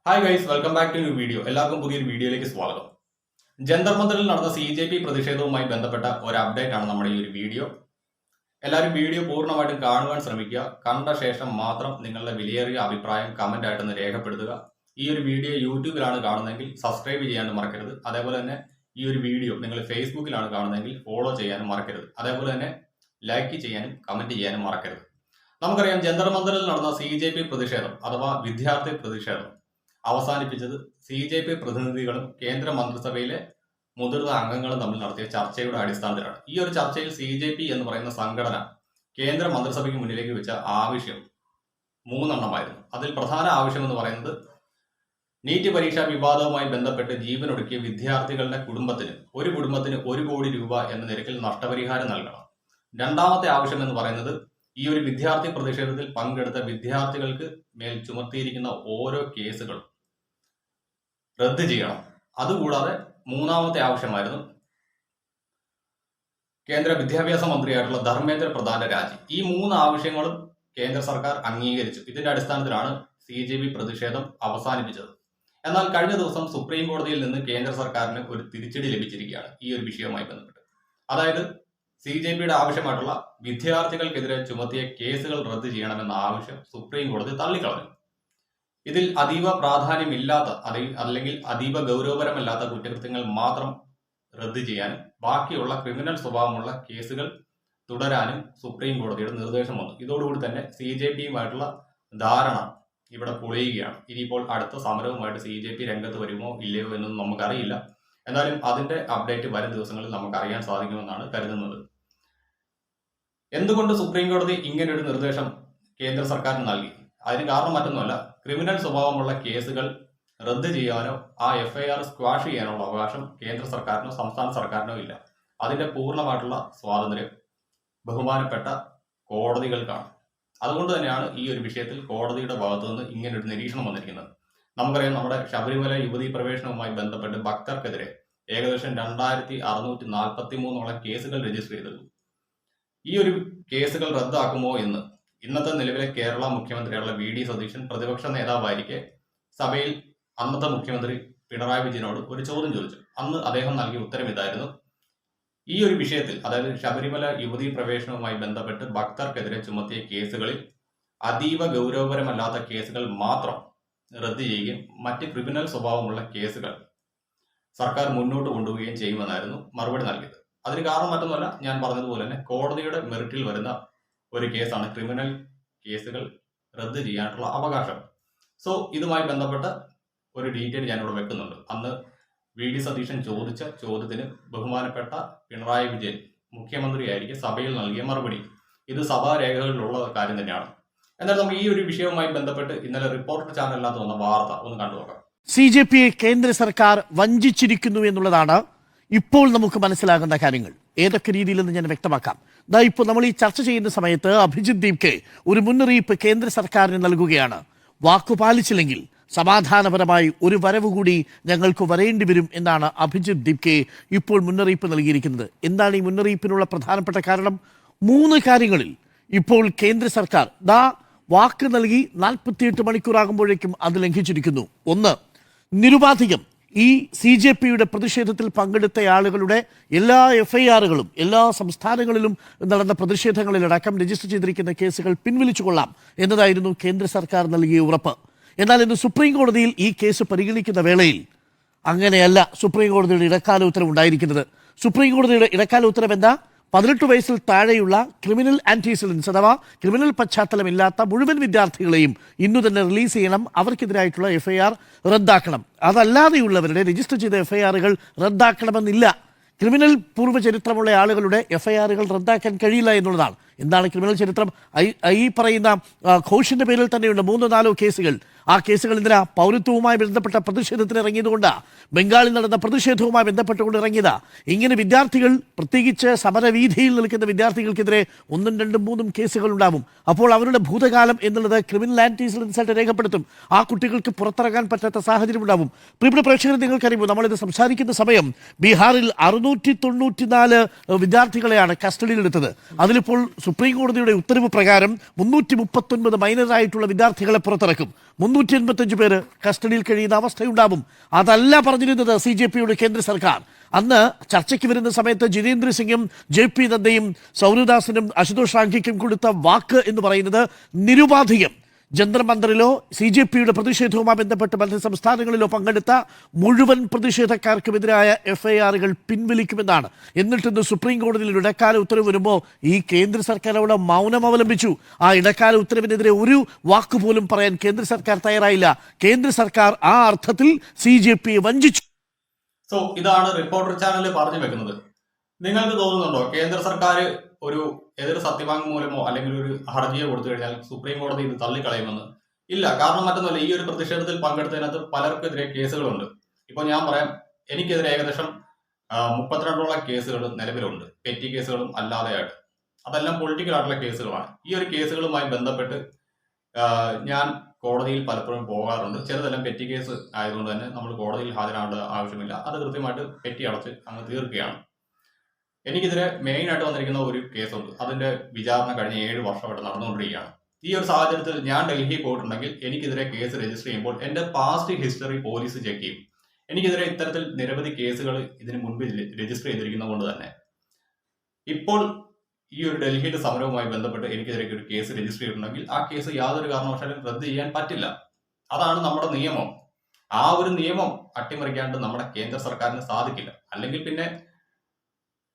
Hi guys, welcome back to new video. എല്ലാവർക്കും പുതിയൊരു വീഡിയോയിലേക്ക് സ്വാഗതം. ജന്തർ മന്ദറിൽ നടന്ന CJP പ്രതിഷേധവുമായി ബന്ധപ്പെട്ട ഒരു അപ്ഡേറ്റ് ആണ് നമ്മുടെ ഈ ഒരു വീഡിയോ. എല്ലാവരും വീഡിയോ പൂർണ്ണമായിട്ടും കാണുവാൻ ശ്രമിക്കുക. കണ്ട ശേഷം മാത്രം നിങ്ങളുടെ വിലയേറിയ അഭിപ്രായം കമന്റ് ആയിട്ടൊന്ന് രേഖപ്പെടുത്തുക. ഈ ഒരു വീഡിയോ യൂട്യൂബിലാണ് കാണുന്നതെങ്കിൽ സബ്സ്ക്രൈബ് ചെയ്യാനും മറക്കരുത്. അതേപോലെ തന്നെ ഈ ഒരു വീഡിയോ നിങ്ങൾ ഫേസ്ബുക്കിലാണ് കാണുന്നതെങ്കിൽ ഫോളോ ചെയ്യാനും മറക്കരുത്. അതേപോലെ തന്നെ ലൈക്ക് ചെയ്യാനും കമന്റ് ചെയ്യാനും മറക്കരുത്. നമുക്കറിയാം, ജന്തർ മന്ദറിൽ നടന്ന CJP പ്രതിഷേധം അഥവാ വിദ്യാർത്ഥി പ്രതിഷേധം അവസാനിപ്പിച്ചത് CJP പ്രതിനിധികളും കേന്ദ്ര മന്ത്രിസഭയിലെ മുതിർന്ന അംഗങ്ങളും തമ്മിൽ നടത്തിയ ചർച്ചയുടെ അടിസ്ഥാനത്തിലാണ്. ഈ ഒരു ചർച്ചയിൽ CJP എന്ന് പറയുന്ന സംഘടന കേന്ദ്ര മന്ത്രിസഭയ്ക്ക് മുന്നിലേക്ക് വെച്ച ആവശ്യം 3 എണ്ണമായിരുന്നു. അതിൽ പ്രധാന ആവശ്യം എന്ന് പറയുന്നത് നീറ്റ് പരീക്ഷാ വിവാദവുമായി ബന്ധപ്പെട്ട് ജീവനൊടുക്കിയ വിദ്യാർത്ഥികളുടെ കുടുംബത്തിന് ഒരു കുടുംബത്തിന് 1 കോടി രൂപ എന്ന നിരക്കിൽ നഷ്ടപരിഹാരം നൽകണം. രണ്ടാമത്തെ ആവശ്യം എന്ന് പറയുന്നത് ഈ ഒരു വിദ്യാർത്ഥി പ്രതിഷേധത്തിൽ പങ്കെടുത്ത വിദ്യാർത്ഥികൾക്ക് മേൽ ചുമത്തിയിരിക്കുന്ന ഓരോ കേസുകളും റദ്ദ് ചെയ്യണം. അതുകൂടാതെ മൂന്നാമത്തെ ആവശ്യമായിരുന്നു കേന്ദ്ര വിദ്യാഭ്യാസ മന്ത്രിയായിട്ടുള്ള ധർമ്മേന്ദ്ര പ്രധാന്റെ രാജി. ഈ 3 ആവശ്യങ്ങളും കേന്ദ്ര സർക്കാർ അംഗീകരിച്ചു. ഇതിന്റെ അടിസ്ഥാനത്തിലാണ് CJP പ്രതിഷേധം അവസാനിപ്പിച്ചത്. എന്നാൽ കഴിഞ്ഞ ദിവസം സുപ്രീം കോടതിയിൽ നിന്ന് കേന്ദ്ര സർക്കാരിന് ഒരു തിരിച്ചടി ലഭിച്ചിരിക്കുകയാണ് ഈ ഒരു വിഷയവുമായി ബന്ധപ്പെട്ട്. അതായത് CJPയുടെ ആവശ്യമായിട്ടുള്ള വിദ്യാർത്ഥികൾക്കെതിരെ ചുമത്തിയ കേസുകൾ റദ്ദ് ചെയ്യണമെന്ന ആവശ്യം സുപ്രീം കോടതി തള്ളിക്കളഞ്ഞു. ഇതിൽ അതീവ പ്രാധാന്യമില്ലാത്ത അല്ലെങ്കിൽ അതീവ ഗൗരവപരമല്ലാത്ത കുറ്റകൃത്യങ്ങൾ മാത്രം റദ്ദ് ചെയ്യാനും ബാക്കിയുള്ള ക്രിമിനൽ സ്വഭാവമുള്ള കേസുകൾ തുടരാനും സുപ്രീം കോടതിയുടെ നിർദ്ദേശം വന്നു. ഇതോടുകൂടി തന്നെ CJPയുമായിട്ടുള്ള ധാരണ ഇവിടെ പൊളിയുകയാണ്. ഇനിയിപ്പോൾ അടുത്ത സമരവുമായിട്ട് CJP രംഗത്ത് വരുമോ ഇല്ലയോ എന്നൊന്നും നമുക്കറിയില്ല. എന്നാലും അതിന്റെ അപ്ഡേറ്റ് വരും ദിവസങ്ങളിൽ നമുക്ക് അറിയാൻ സാധിക്കുമെന്നാണ് കരുതുന്നത്. എന്തുകൊണ്ട് സുപ്രീം കോടതി ഇങ്ങനെ ഒരു നിർദ്ദേശം കേന്ദ്ര സർക്കാരിന് നൽകി? അതിന് കാരണം മറ്റൊന്നുമല്ല, ക്രിമിനൽ സ്വഭാവമുള്ള കേസുകൾ റദ്ദ് ചെയ്യാനോ ആ FIR സ്ക്വാഷ് ചെയ്യാനുള്ള അവകാശം കേന്ദ്ര സർക്കാരിനോ സംസ്ഥാന സർക്കാരിനോ ഇല്ല. അതിന്റെ പൂർണ്ണമായിട്ടുള്ള സ്വാതന്ത്ര്യം ബഹുമാനപ്പെട്ട കോടതികൾക്കാണ്. അതുകൊണ്ട് തന്നെയാണ് ഈ ഒരു വിഷയത്തിൽ കോടതിയുടെ ഭാഗത്തു നിന്ന് ഇങ്ങനെ ഒരു നിരീക്ഷണം വന്നിരിക്കുന്നത്. നമുക്കറിയാം, നമ്മുടെ ശബരിമല യുവതീ പ്രവേശനവുമായി ബന്ധപ്പെട്ട് ഭക്തർക്കെതിരെ ഏകദേശം 2643 കേസുകൾ രജിസ്റ്റർ ചെയ്തിരുന്നു. ഈ ഒരു കേസുകൾ റദ്ദാക്കുമോ എന്ന് ഇന്നത്തെ നിലവിലെ കേരള മുഖ്യമന്ത്രിയുള്ള VD സതീശൻ പ്രതിപക്ഷ നേതാവായിരിക്കെ സഭയിൽ അന്നത്തെ മുഖ്യമന്ത്രി പിണറായി വിജയനോട് ഒരു ചോദ്യം ചോദിച്ചു. അന്ന് അദ്ദേഹം നൽകിയ ഉത്തരം ഇതായിരുന്നു: ഈ ഒരു വിഷയത്തിൽ, അതായത് ശബരിമല യുവതീ പ്രവേശനവുമായി ബന്ധപ്പെട്ട് ഭക്തർക്കെതിരെ ചുമത്തിയ കേസുകളിൽ അതീവ ഗൗരവപരമല്ലാത്ത കേസുകൾ മാത്രം റദ്ദ് ചെയ്യുകയും മറ്റ് ക്രിമിനൽ സ്വഭാവമുള്ള കേസുകൾ സർക്കാർ മുന്നോട്ട് കൊണ്ടുപോവുകയും ചെയ്യുമെന്നായിരുന്നു മറുപടി നൽകിയത്. അതിന് കാരണം മറ്റൊന്നുമല്ല, ഞാൻ പറഞ്ഞതുപോലെ തന്നെ കോടതിയുടെ മെറിറ്റിൽ വരുന്ന ഒരു കേസാണ് ക്രിമിനൽ കേസുകൾ റദ്ദ് ചെയ്യാനുള്ള അവകാശം. സോ ഇതുമായി ബന്ധപ്പെട്ട ഒരു ഡീറ്റെയിൽ ഞാനിവിടെ വെക്കുന്നുണ്ട്. അന്ന് VD സതീശൻ ചോദിച്ച ചോദ്യത്തിന് ബഹുമാനപ്പെട്ട പിണറായി വിജയൻ മുഖ്യമന്ത്രിയായിരിക്കും സഭയിൽ നൽകിയ മറുപടി. ഇത് സഭാ രേഖകളിലുള്ള കാര്യം തന്നെയാണ്. എന്നാൽ നമുക്ക് ഈ ഒരു വിഷയവുമായി ബന്ധപ്പെട്ട് ഇന്നലെ റിപ്പോർട്ടർ ചാനലിനകത്ത് വന്ന വാർത്ത ഒന്ന് കണ്ടുനോക്കാം. CJPയെ കേന്ദ്ര സർക്കാർ വഞ്ചിച്ചിരിക്കുന്നു എന്നുള്ളതാണ് ഇപ്പോൾ നമുക്ക് മനസ്സിലാകുന്ന കാര്യങ്ങൾ. ഏതൊക്കെ രീതിയിലെന്ന് ഞാൻ വ്യക്തമാക്കാം. ഇപ്പോൾ നമ്മൾ ഈ ചർച്ച ചെയ്യുന്ന സമയത്ത് അഭിജിത് ദീപ്കെ ഒരു മുന്നറിയിപ്പ് കേന്ദ്ര സർക്കാരിന് നൽകുകയാണ്. വാക്കുപാലിച്ചില്ലെങ്കിൽ സമാധാനപരമായി ഒരു വരവ് കൂടി ഞങ്ങൾക്ക് വരേണ്ടി വരും എന്നാണ് അഭിജിത് ദീപ്കെ ഇപ്പോൾ മുന്നറിയിപ്പ് നൽകിയിരിക്കുന്നത്. എന്താണ് ഈ മുന്നറിയിപ്പിനുള്ള പ്രധാനപ്പെട്ട കാരണം? 3 കാര്യങ്ങളിൽ ഇപ്പോൾ കേന്ദ്ര സർക്കാർ വാക്ക് നൽകി 48 മണിക്കൂറാകുമ്പോഴേക്കും അത് ലംഘിച്ചിരിക്കുന്നു. 1, നിരുപാധികം ഈ CJPയുടെ പ്രതിഷേധത്തിൽ പങ്കെടുത്ത ആളുകളുടെ എല്ലാ FIRകളും എല്ലാ സംസ്ഥാനങ്ങളിലും നടന്ന പ്രതിഷേധങ്ങളിലടക്കം രജിസ്റ്റർ ചെയ്തിരിക്കുന്ന കേസുകൾ പിൻവലിച്ചുകൊള്ളാം എന്നതായിരുന്നു കേന്ദ്ര സർക്കാർ നൽകിയ ഉറപ്പ്. എന്നാൽ ഇന്ന് സുപ്രീം കോടതിയിൽ ഈ കേസ് പരിഗണിക്കുന്ന വേളയിൽ അങ്ങനെയല്ല സുപ്രീം കോടതിയുടെ ഇടക്കാല ഉത്തരവ് ഉണ്ടായിരിക്കുന്നത്. സുപ്രീം കോടതിയുടെ ഇടക്കാല ഉത്തരവ് എന്താ? 18 വയസ്സിൽ താഴെയുള്ള ക്രിമിനൽ ആന്റിസിഡൻസ് അഥവാ ക്രിമിനൽ പശ്ചാത്തലമില്ലാത്ത മുഴുവൻ വിദ്യാർത്ഥികളെയും ഇന്നു തന്നെ റിലീസ് ചെയ്യണം. അവർക്കെതിരായിട്ടുള്ള FIR റദ്ദാക്കണം. അതല്ലാതെയുള്ളവരുടെ രജിസ്റ്റർ ചെയ്ത FIRകൾ റദ്ദാക്കണമെന്നില്ല. ക്രിമിനൽ പൂർവ്വചരിത്രമുള്ള ആളുകളുടെ FIRകൾ റദ്ദാക്കാൻ കഴിയില്ല എന്നുള്ളതാണ്. എന്താണ് ക്രിമിനൽ ചരിത്രം? ഈ പറയുന്ന ഘോഷിന്റെ പേരിൽ തന്നെയുണ്ട് 3-4 കേസുകൾ. ആ കേസുകൾ എന്തിനാ? പൗരത്വവുമായി ബന്ധപ്പെട്ട പ്രതിഷേധത്തിന് ഇറങ്ങിയതുകൊണ്ട്, ബംഗാളിൽ നടന്ന പ്രതിഷേധവുമായി ബന്ധപ്പെട്ടുകൊണ്ട് ഇറങ്ങിയതാ. ഇങ്ങനെ വിദ്യാർത്ഥികൾ, പ്രത്യേകിച്ച് സമരവീഥിയിൽ നിൽക്കുന്ന വിദ്യാർത്ഥികൾക്കെതിരെ 1, 2, 3 കേസുകൾ ഉണ്ടാവും. അപ്പോൾ അവരുടെ ഭൂതകാലം എന്നുള്ളത് ക്രിമിനൽ ആന്റിസിഡൻസ് ആയിട്ട് രേഖപ്പെടുത്തും. ആ കുട്ടികൾക്ക് പുറത്തിറങ്ങാൻ പറ്റാത്ത സാഹചര്യം ഉണ്ടാവും. പ്രിയപ്പെട്ട പ്രേക്ഷകരെ, നിങ്ങൾക്കറിയുമോ, നമ്മളിത് സംസാരിക്കുന്ന സമയം ബീഹാറിൽ 694 വിദ്യാർത്ഥികളെയാണ് കസ്റ്റഡിയിലെടുത്തത്. അതിലിപ്പോൾ സുപ്രീം കോടതിയുടെ ഉത്തരവ് പ്രകാരം 339 മൈനറായിട്ടുള്ള വിദ്യാർത്ഥികളെ പുറത്തിറക്കും. 885 പേര് കസ്റ്റഡിയിൽ കഴിയുന്ന അവസ്ഥയുണ്ടാവും. അതല്ല പറഞ്ഞിരുന്നത് CJPയുടെ കേന്ദ്ര സർക്കാർ. അന്ന് ചർച്ചയ്ക്ക് വരുന്ന സമയത്ത് ജിതേന്ദ്ര സിംഗും JP നദ്ദയും സൗരദാസിനും അശുതോഷ് റാങ്കിക്കും കൊടുത്ത വാക്ക് എന്ന് പറയുന്നത് നിരുപാധികം ജന്തർ മന്ദറിലോ CJPയുടെ പ്രതിഷേധവുമായി ബന്ധപ്പെട്ട് മറ്റ് സംസ്ഥാനങ്ങളിലോ പങ്കെടുത്ത മുഴുവൻ പ്രതിഷേധക്കാർക്കുമെതിരായ FIRകൾ പിൻവലിക്കുമെന്നാണ്. എന്നിട്ടിന്ന് സുപ്രീം കോടതിയിൽ ഇടക്കാല ഉത്തരവ് വരുമ്പോൾ ഈ കേന്ദ്ര സർക്കാർ അവിടെ മൗനം അവലംബിച്ചു. ആ ഇടക്കാല ഉത്തരവിനെതിരെ ഒരു വാക്കുപോലും പറയാൻ കേന്ദ്ര സർക്കാർ തയ്യാറായില്ല. കേന്ദ്ര സർക്കാർ ആ അർത്ഥത്തിൽ CJPയെ വഞ്ചിച്ചു. ഇതാണ് റിപ്പോർട്ടർ ചാനൽ പറഞ്ഞു വെക്കുന്നത്. നിങ്ങൾക്ക് തോന്നുന്നുണ്ടോ കേന്ദ്ര സർക്കാർ ഒരു എതിർ സത്യവാങ്മൂലമോ അല്ലെങ്കിൽ ഒരു ഹർജിയോ കൊടുത്തു കഴിഞ്ഞാൽ സുപ്രീം കോടതി ഇത് തള്ളിക്കളയുമെന്ന്? ഇല്ല. കാരണം മറ്റൊന്നുമല്ല, ഈ ഒരു പ്രതിഷേധത്തിൽ പങ്കെടുത്തതിനകത്ത് പലർക്കെതിരെ കേസുകളുണ്ട്. ഇപ്പോൾ ഞാൻ പറയാം, എനിക്കെതിരെ ഏകദേശം 32ഓളം കേസുകൾ നിലവിലുണ്ട്, പെറ്റി കേസുകളും അല്ലാതെയായിട്ട്. അതെല്ലാം പൊളിറ്റിക്കൽ ആയിട്ടുള്ള കേസുകളാണ്. ഈ ഒരു കേസുകളുമായി ബന്ധപ്പെട്ട് ഞാൻ കോടതിയിൽ പലപ്പോഴും പോകാറുണ്ട്. ചിലതെല്ലാം പെറ്റി കേസ് ആയതുകൊണ്ട് തന്നെ നമ്മൾ കോടതിയിൽ ഹാജരാകേണ്ട ആവശ്യമില്ല. അത് കൃത്യമായിട്ട് പെറ്റി അടച്ച് അങ്ങ് തീർക്കുകയാണ്. എനിക്കെതിരെ മെയിൻ ആയിട്ട് വന്നിരിക്കുന്ന ഒരു കേസുണ്ട്. അതിന്റെ വിചാരണ കഴിഞ്ഞ 7 വർഷമായിട്ട് നടന്നുകൊണ്ടിരിക്കുകയാണ്. ഈ ഒരു സാഹചര്യത്തിൽ ഞാൻ ഡൽഹിയിൽ പോയിട്ടുണ്ടെങ്കിൽ എനിക്കെതിരെ കേസ് രജിസ്റ്റർ ചെയ്യുമ്പോൾ എന്റെ പാസ്റ്റ് ഹിസ്റ്ററി പോലീസ് ചെക്ക് ചെയ്യും. എനിക്കെതിരെ ഇത്തരത്തിൽ നിരവധി കേസുകൾ ഇതിനു മുൻപ് രജിസ്റ്റർ ചെയ്തിരിക്കുന്നത് കൊണ്ട് തന്നെ ഇപ്പോൾ ഈ ഒരു ഡൽഹിയുടെ സമരവുമായി ബന്ധപ്പെട്ട് എനിക്കെതിരെ ഒരു കേസ് രജിസ്റ്റർ ചെയ്തിട്ടുണ്ടെങ്കിൽ ആ കേസ് യാതൊരു കാരണവശാലും റദ്ദ് ചെയ്യാൻ പറ്റില്ല. അതാണ് നമ്മുടെ നിയമം. ആ ഒരു നിയമം അട്ടിമറിക്കാണ്ട് നമ്മുടെ കേന്ദ്ര സർക്കാരിന് സാധിക്കില്ല. അല്ലെങ്കിൽ പിന്നെ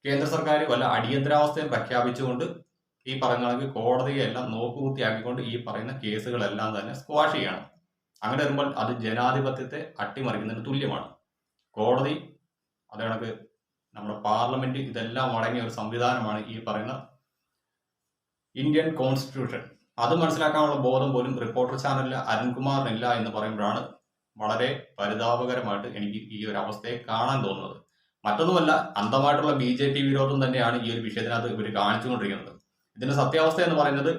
കേന്ദ്ര സർക്കാർ വല്ല അടിയന്തരാവസ്ഥയും പ്രഖ്യാപിച്ചുകൊണ്ട് ഈ പറയുന്ന കണക്ക് കോടതിയെല്ലാം നോക്കുകുത്തിയാക്കിക്കൊണ്ട് ഈ പറയുന്ന കേസുകളെല്ലാം തന്നെ സ്ക്വാഷ് ചെയ്യണം. അങ്ങനെ വരുമ്പോൾ അത് ജനാധിപത്യത്തെ അട്ടിമറിക്കുന്നതിന് തുല്യമാണ്. കോടതി, അതേ കണക്ക് നമ്മുടെ പാർലമെന്റ്, ഇതെല്ലാം അടങ്ങിയ ഒരു സംവിധാനമാണ് ഈ പറയുന്ന ഇന്ത്യൻ കോൺസ്റ്റിറ്റ്യൂഷൻ. അത് മനസ്സിലാക്കാനുള്ള ബോധം പോലും റിപ്പോർട്ടർ ചാനലിലെ അരുൺകുമാറിനില്ല എന്ന് പറയുമ്പോഴാണ് വളരെ പരിതാപകരമായിട്ട് എനിക്ക് ഈ ഒരു അവസ്ഥയെ കാണാൻ തോന്നുന്നത്. മറ്റൊന്നുമല്ല, അന്ധമായിട്ടുള്ള BJP വിരോധം തന്നെയാണ് ഈ ഒരു വിഷയത്തിനകത്ത് ഇവർ കാണിച്ചുകൊണ്ടിരിക്കുന്നത്. ഇതിന്റെ സത്യാവസ്ഥ എന്ന് പറയുന്നത്,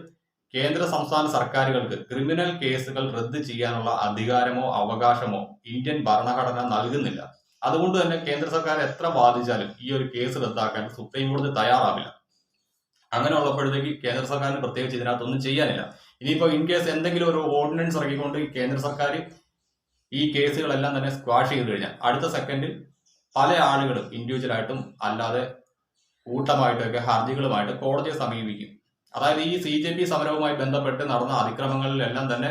കേന്ദ്ര സംസ്ഥാന സർക്കാരുകൾക്ക് ക്രിമിനൽ കേസുകൾ റദ്ദ് ചെയ്യാനുള്ള അധികാരമോ അവകാശമോ ഇന്ത്യൻ ഭരണഘടന നൽകുന്നില്ല. അതുകൊണ്ട് തന്നെ കേന്ദ്ര സർക്കാർ എത്ര ബാധിച്ചാലും ഈ ഒരു കേസ് റദ്ദാക്കാൻ സുപ്രീം കോടതി തയ്യാറാവില്ല. അങ്ങനെ ഉള്ളപ്പോഴത്തേക്ക് കേന്ദ്ര സർക്കാരിന് പ്രത്യേകിച്ച് ഇതിനകത്തൊന്നും ചെയ്യാനില്ല. ഇനിയിപ്പോ ഇൻ കേസ് എന്തെങ്കിലും ഒരു ഓർഡിനൻസ് ഇറക്കിക്കൊണ്ട് കേന്ദ്ര സർക്കാർ ഈ കേസുകളെല്ലാം തന്നെ സ്ക്വാഷ് ചെയ്ത് കഴിഞ്ഞാൽ അടുത്ത സെക്കൻഡിൽ പല ആളുകളും ഇൻഡിവിജ്വലായിട്ടും അല്ലാതെ കൂട്ടമായിട്ടൊക്കെ ഹർജികളുമായിട്ട് കോടതിയെ സമീപിക്കും. അതായത് ഈ CJP സമരവുമായി ബന്ധപ്പെട്ട് നടന്ന അതിക്രമങ്ങളിലെല്ലാം തന്നെ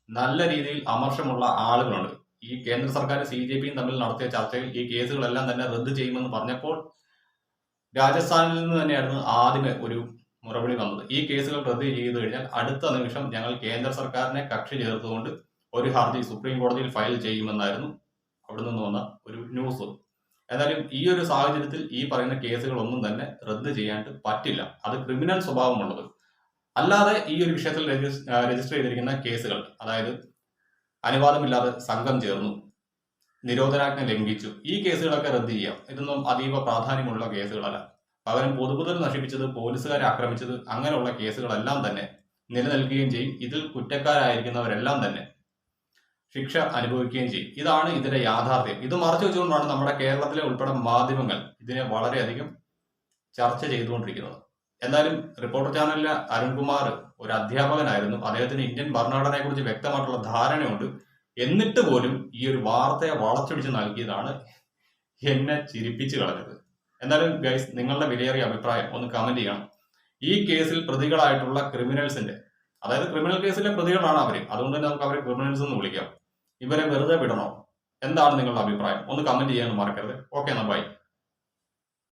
നല്ല രീതിയിൽ അമർഷമുള്ള ആളുകളുണ്ട്. ഈ കേന്ദ്ര സർക്കാർ CJPയും തമ്മിൽ നടത്തിയ ചർച്ചയിൽ ഈ കേസുകളെല്ലാം തന്നെ റദ്ദ് ചെയ്യുമെന്ന് പറഞ്ഞപ്പോൾ രാജസ്ഥാനിൽ നിന്ന് തന്നെയായിരുന്നു ആദ്യമേ ഒരു മുറവിളി വന്നത്. ഈ കേസുകൾ റദ്ദ് ചെയ്തു കഴിഞ്ഞാൽ അടുത്ത നിമിഷം ഞങ്ങൾ കേന്ദ്ര സർക്കാരിനെ കക്ഷി ചേർത്തുകൊണ്ട് ഒരു ഹർജി സുപ്രീം കോടതിയിൽ ഫയൽ ചെയ്യുമെന്നായിരുന്നു അവിടെ നിന്ന് വന്ന ഒരു ന്യൂസ്. എന്നാലും ഈ ഒരു സാഹചര്യത്തിൽ ഈ പറയുന്ന കേസുകളൊന്നും തന്നെ റദ്ദ് ചെയ്യാനായിട്ട് പറ്റില്ല. അത് ക്രിമിനൽ സ്വഭാവമുള്ളത്. അല്ലാതെ ഈ ഒരു വിഷയത്തിൽ രജിസ്റ്റർ ചെയ്തിരിക്കുന്ന കേസുകൾ, അതായത് അനുവാദമില്ലാതെ സംഘം ചേർന്നു, നിരോധനാജ്ഞ ലംഘിച്ചു, ഈ കേസുകളൊക്കെ റദ്ദ് ചെയ്യാം. ഇതൊന്നും അതീവ പ്രാധാന്യമുള്ള കേസുകളല്ല. പകരം പൊതുമുതൽ നശിപ്പിച്ചത്, പോലീസുകാരെ ആക്രമിച്ചത്, അങ്ങനെയുള്ള കേസുകളെല്ലാം തന്നെ നിലനിൽക്കുകയും ചെയ്യും. ഇതിൽ കുറ്റക്കാരായിരിക്കുന്നവരെല്ലാം തന്നെ ശിക്ഷ അനുഭവിക്കുകയും ചെയ്യും. ഇതാണ് ഇതിന്റെ യാഥാർത്ഥ്യം. ഇത് മറച്ചു വെച്ചുകൊണ്ടാണ് നമ്മുടെ കേരളത്തിലെ ഉൾപ്പെടെ മാധ്യമങ്ങൾ ഇതിനെ വളരെയധികം ചർച്ച ചെയ്തുകൊണ്ടിരിക്കുന്നത്. എന്തായാലും റിപ്പോർട്ടർ ചാനലിലെ അരുൺകുമാർ ഒരു അധ്യാപകനായിരുന്നു. അദ്ദേഹത്തിന് ഇന്ത്യൻ ഭരണഘടനയെ കുറിച്ച് വ്യക്തമായിട്ടുള്ള ധാരണയുണ്ട്. എന്നിട്ട് പോലും ഈ ഒരു വാർത്തയെ വളച്ചൊടിച്ച് നൽകിയതാണ് എന്നെ ചിരിപ്പിച്ചു കളഞ്ഞത്. എന്തായാലും ഗൈസ്, നിങ്ങളുടെ വിലയേറിയ അഭിപ്രായം ഒന്ന് കമന്റ് ചെയ്യണം. ഈ കേസിൽ പ്രതികളായിട്ടുള്ള ക്രിമിനൽസിന്റെ, അതായത് ക്രിമിനൽ കേസിലെ പ്രതികളാണ് അവര്, അതുകൊണ്ട് തന്നെ നമുക്ക് അവരെ ക്രിമിനൽസ് എന്ന് വിളിക്കാം. ഇവരെ വെറുതെ വിടണോ? എന്താണ് നിങ്ങളുടെ അഭിപ്രായം? ഒന്ന് കമന്റ് ചെയ്യാൻ മറക്കരുത്. ഓക്കെ, എന്നാ ബൈ.